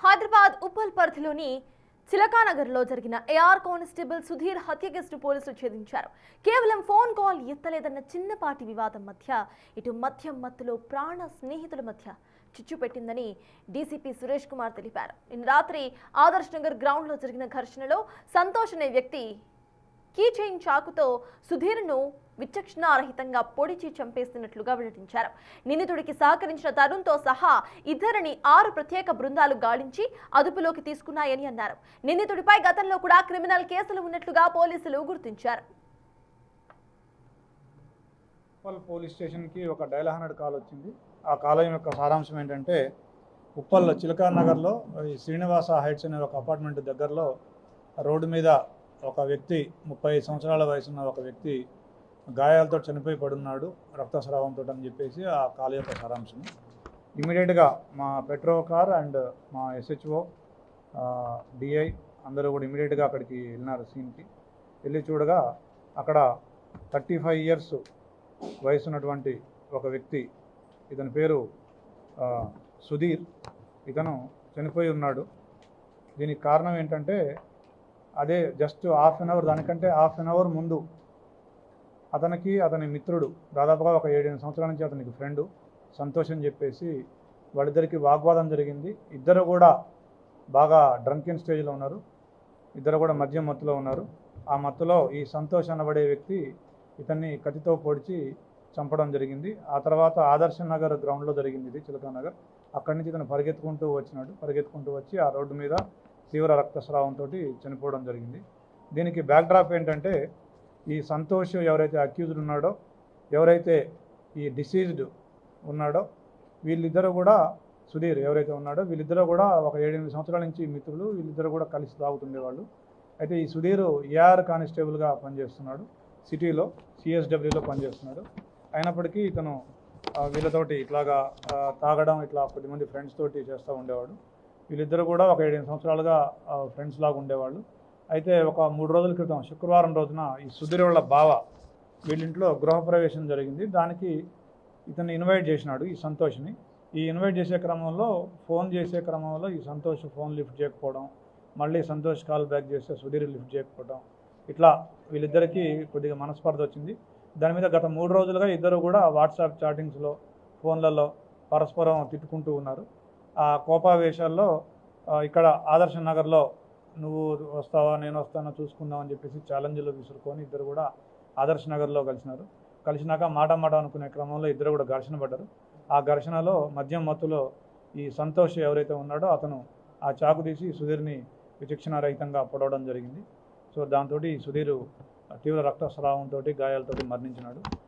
హైదరాబాద్ ఉప్పల్ పరిధిలోని చిలకానగర్లో జరిగిన AR constable Sudheer హత్య కేసును పోలీసులు ఛేదించారు. కేవలం ఫోన్ కాల్ ఎత్తలేదన్న చిన్నపాటి వివాదం మధ్య ఇటు మద్యం మత్తులో ప్రాణ స్నేహితుల మధ్య చిచ్చు పెట్టిందని డీసీపీ సురేష్ కుమార్ తెలిపారు. నిన్న రాత్రి ఆదర్శ్ నగర్ గ్రౌండ్లో జరిగిన ఘర్షణలో సంతోష్ అనే వ్యక్తి కీ చైన్ చాకుతో సుధీర్ను విచక్షణారహితంగా పొడిచి చంపేస్తున్నట్లుగా వెల్లడించారు. నిందితుడికి సహకరించిన తరుణ్తో సహా ఇద్దరిని 6 ప్రత్యేక బృందాలు గాలించి అదుపులోకి తీసుకున్నాయని అన్నారు. నిందితుడిపై గతంలో కూడా క్రిమినల్ కేసులు ఉన్నట్లుగా పోలీసులు గుర్తించారు. ఉప్పల్ పోలీస్ స్టేషన్కి ఒక డయల్ 100 కాల్ వచ్చింది. ఆ కాల్ యొక్క సారాంశం ఏంటంటే, ఉప్పల్ చిలకానగర్లో ఈ శ్రీనివాస హైట్స్ అనే ఒక అపార్ట్మెంట్ దగ్గరలో రోడ్డు మీద ఒక వ్యక్తి 35 సంవత్సరాల వయసున్న ఒక వ్యక్తి గాయాలతో చనిపోయి పడున్నాడు రక్తస్రావంతో అని చెప్పేసి ఆ కాల్ యొక్క సారాంశం. ఇమీడియట్గా మా పెట్రో కార్ అండ్ మా ఎస్హెచ్ఓ డిఐ అందరూ కూడా ఇమీడియట్గా అక్కడికి వెళ్ళినారు. సీన్కి వెళ్ళి చూడగా అక్కడ 35 ఇయర్స్ వయసున్నటువంటి ఒక వ్యక్తి, ఇతని పేరు సుధీర్, ఇతను చనిపోయి ఉన్నాడు. దీనికి కారణం ఏంటంటే, అదే జస్ట్ హాఫ్ అన్ అవర్, దానికంటే హాఫ్ అన్ అవర్ ముందు అతని మిత్రుడు, దాదాపుగా ఒక 7-8 సంవత్సరాల నుంచి అతనికి ఫ్రెండు సంతోష్ అని చెప్పేసి వాళ్ళిద్దరికి వాగ్వాదం జరిగింది. ఇద్దరు కూడా బాగా డ్రంకెన్ స్టేజ్లో ఉన్నారు. ఇద్దరు కూడా మద్యం మత్తులో ఉన్నారు. ఆ మత్తులో ఈ సంతోష్ అనబడే వ్యక్తి ఇతన్ని కత్తితో పొడిచి చంపడం జరిగింది. ఆ తర్వాత ఆదర్శ నగర్ గ్రౌండ్లో జరిగింది, ఇది చిలకానగర్. అక్కడి నుంచి ఇతను పరిగెత్తుకుంటూ వచ్చి ఆ రోడ్డు మీద తీవ్ర రక్తస్రావంతో చనిపోవడం జరిగింది. దీనికి బ్యాక్డ్రాప్ ఏంటంటే, ఈ సంతోష్ ఎవరైతే అక్యూజ్డ్ ఉన్నాడో, ఎవరైతే ఈ డిసీజ్డ్ ఉన్నాడో, వీళ్ళిద్దరూ కూడా సుధీర్ ఎవరైతే ఉన్నాడో వీళ్ళిద్దరూ కూడా ఒక 7-8 సంవత్సరాల నుంచి మిత్రులు. వీళ్ళిద్దరూ కూడా కలిసి తాగుతుండేవాళ్ళు. అయితే ఈ సుధీర్ ఏఆర్ కానిస్టేబుల్గా పనిచేస్తున్నాడు, సిటీలో సిఎస్డబ్ల్యూలో పనిచేస్తున్నాడు. అయినప్పటికీ ఇతను వీళ్ళతోటి ఇట్లాగా తాగడం, ఇట్లా కొద్దిమంది ఫ్రెండ్స్ తోటి చేస్తూ ఉండేవాడు. వీళ్ళిద్దరూ కూడా ఒక 7-8 సంవత్సరాలుగా ఫ్రెండ్స్ లాగా ఉండేవాళ్ళు. అయితే ఒక 3 రోజుల క్రితం శుక్రవారం రోజున ఈ సుధీర్ వాళ్ళ బావ వీళ్ళింట్లో గృహప్రవేశం జరిగింది. దానికి ఇతన్ని ఇన్వైట్ చేసినాడు, ఈ సంతోష్ని. ఈ ఇన్వైట్ చేసే క్రమంలో, ఫోన్ చేసే క్రమంలో ఈ సంతోష్ ఫోన్ లిఫ్ట్ చేయకపోవడం, మళ్ళీ సంతోష్ కాల్ బ్యాక్ చేస్తే సుధీర్ లిఫ్ట్ చేయకపోవడం, ఇట్లా వీళ్ళిద్దరికీ కొద్దిగా మనస్పర్ధ వచ్చింది. దాని మీద గత 3 రోజులుగా ఇద్దరు కూడా వాట్సాప్ చాటింగ్స్లో, ఫోన్లలో పరస్పరం తిట్టుకుంటూ ఉన్నారు. ఆ కోపావేశాల్లో ఇక్కడ ఆదర్శ నగర్లో నువ్వు వస్తావా, నేను వస్తానో చూసుకుందాం అని చెప్పేసి ఛాలెంజ్లో విసురుకొని ఇద్దరు కూడా ఆదర్శ నగర్లో కలిసినాక మాట అనుకునే క్రమంలో ఇద్దరు కూడా ఘర్షణ పడ్డారు. ఆ ఘర్షణలో మద్యం మత్తులో ఈ సంతోష్ ఎవరైతే ఉన్నాడో అతను ఆ చాకు తీసి సుధీర్ని విచక్షణారహితంగా పొడవడం జరిగింది. సో దాంతో ఈ సుధీర్ తీవ్ర రక్తస్రావంతో గాయాలతో మరణించినాడు.